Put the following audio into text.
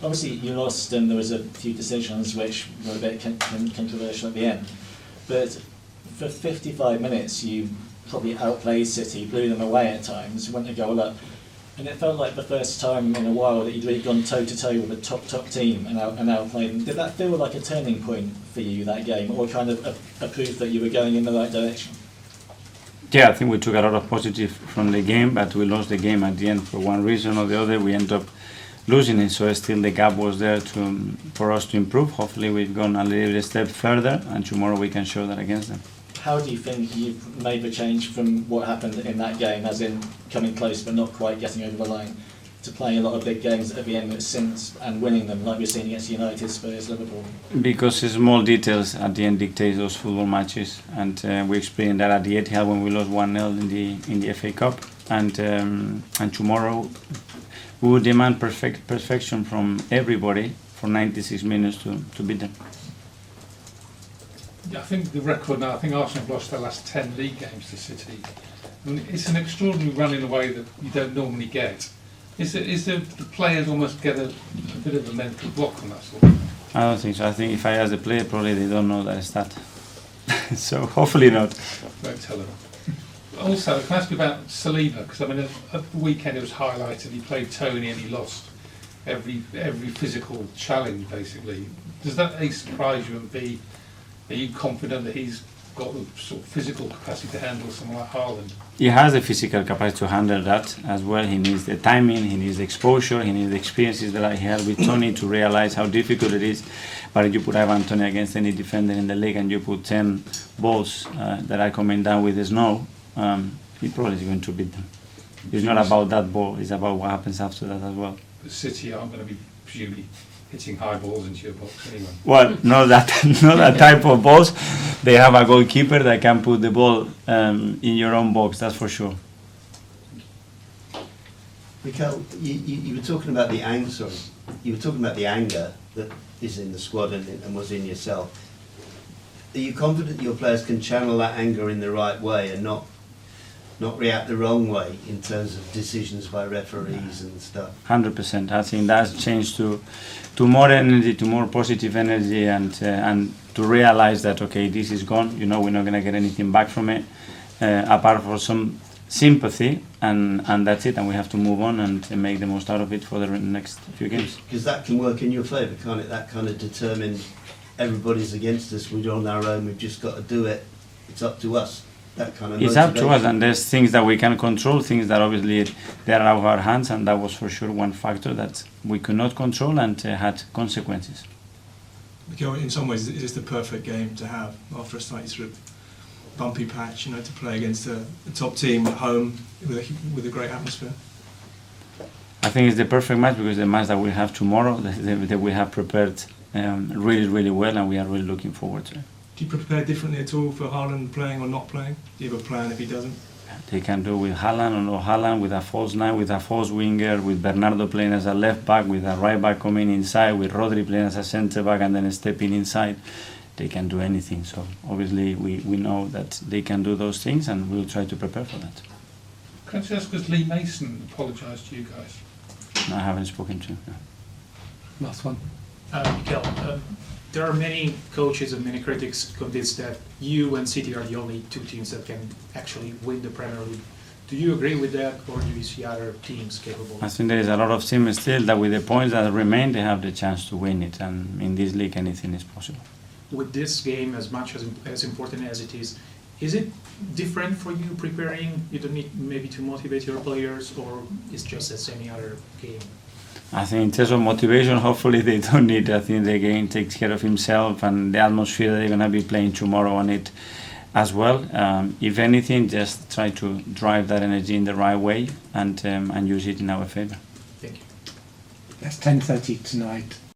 Obviously, you lost, and there was a few decisions which were a bit controversial at the end. But for 55 minutes, you probably outplayed City, blew them away at times, went a goal up. And it felt like the first time in a while that you'd really gone toe-to-toe with a top team and outplayed them. Did that feel like a turning point for you, that game, or kind of a proof that you were going in the right direction? Yeah, I think we took a lot of positive from the game, but we lost the game at the end for one reason or the other. We ended up losing it, so still the gap was there for us to improve. Hopefully we've gone a little step further, and tomorrow we can show that against them. How do you think you've made the change from what happened in that game, as in coming close but not quite getting over the line, to playing a lot of big games at the end since and winning them, like we've seen against United, Spurs, Liverpool? Because small details at the end dictate those football matches, and we experienced that at the Etihad when we lost 1-0 in the FA Cup, and tomorrow we will demand perfection from everybody for 96 minutes to beat them. Yeah, I think the record now, I think Arsenal have lost their last 10 league games to City. I mean, it's an extraordinary run in a way that you don't normally get. Is the players almost get a bit of a mental block on that sort of thing? I don't think so. I think if I ask the player, probably they don't know that stat. So hopefully not. Won't tell them. Also, can I ask you about Saliba? Because I mean, at the weekend it was highlighted he played Toney and he lost every physical challenge basically. Does that A, surprise you, and B, are you confident that he's got the sort of physical capacity to handle someone like Haaland? He has the physical capacity to handle that as well. He needs the timing, he needs the exposure, he needs the experiences that he had with Toney to realize how difficult it is. But if you put Toney against any defender in the league and you put 10 balls that are coming down with the snow, he probably is going to beat them. It's not about that ball, it's about what happens after that as well. The City aren't going to be presumably hitting high balls into your box anyway. Well, not that type of balls. They have a goalkeeper that can put the ball in your own box, that's for sure. Mikel, you were talking about the anger. Sorry, you were talking about the anger that is in the squad and was in yourself. Are you confident your players can channel that anger in the right way and not react the wrong way in terms of decisions by referees and stuff? 100%. I think that's changed to more energy, to more positive energy, and to realize that okay, this is gone. You know, we're not going to get anything back from it, apart from some sympathy, and that's it. And we have to move on and make the most out of it for the next few games. Because that can work in your favour, can't it? That kind of determined everybody's against us. We're on our own. We've just got to do it. It's up to us. That kind of it's motivation. up to us, and there's things that we can control, things that obviously they are out of our hands, and that was for sure one factor that we could not control and had consequences. Mikel, in some ways, it is the perfect game to have after a slightly sort of bumpy patch, you know, to play against a top team at home with a great atmosphere. I think it's the perfect match because the match that we have tomorrow, that we have prepared really, really well, and we are really looking forward to it. Do you prepare differently at all for Haaland playing or not playing? Do you have a plan if he doesn't? They can do with Haaland or no Haaland, with a false nine, with a false winger, with Bernardo playing as a left back, with a right back coming inside, with Rodri playing as a centre back and then stepping inside. They can do anything. So obviously we know that they can do those things, and we'll try to prepare for that. Can I just ask, because Lee Mason apologised to you guys? No, I haven't spoken to him. No. Last one. Mikel, there are many coaches and many critics convinced that you and City are the only two teams that can actually win the Premier League. Do you agree with that, or do you see other teams capable? I think there is a lot of teams still that with the points that remain, they have the chance to win it, and in this league anything is possible. With this game, as much as important as it is it different for you preparing? You don't need maybe to motivate your players, or it's just as any other game? I think in terms of motivation, hopefully they don't need. I think the game takes care of himself, and the atmosphere they're going to be playing tomorrow on it as well. If anything, just try to drive that energy in the right way and use it in our favour. Thank you. That's 10:30 tonight.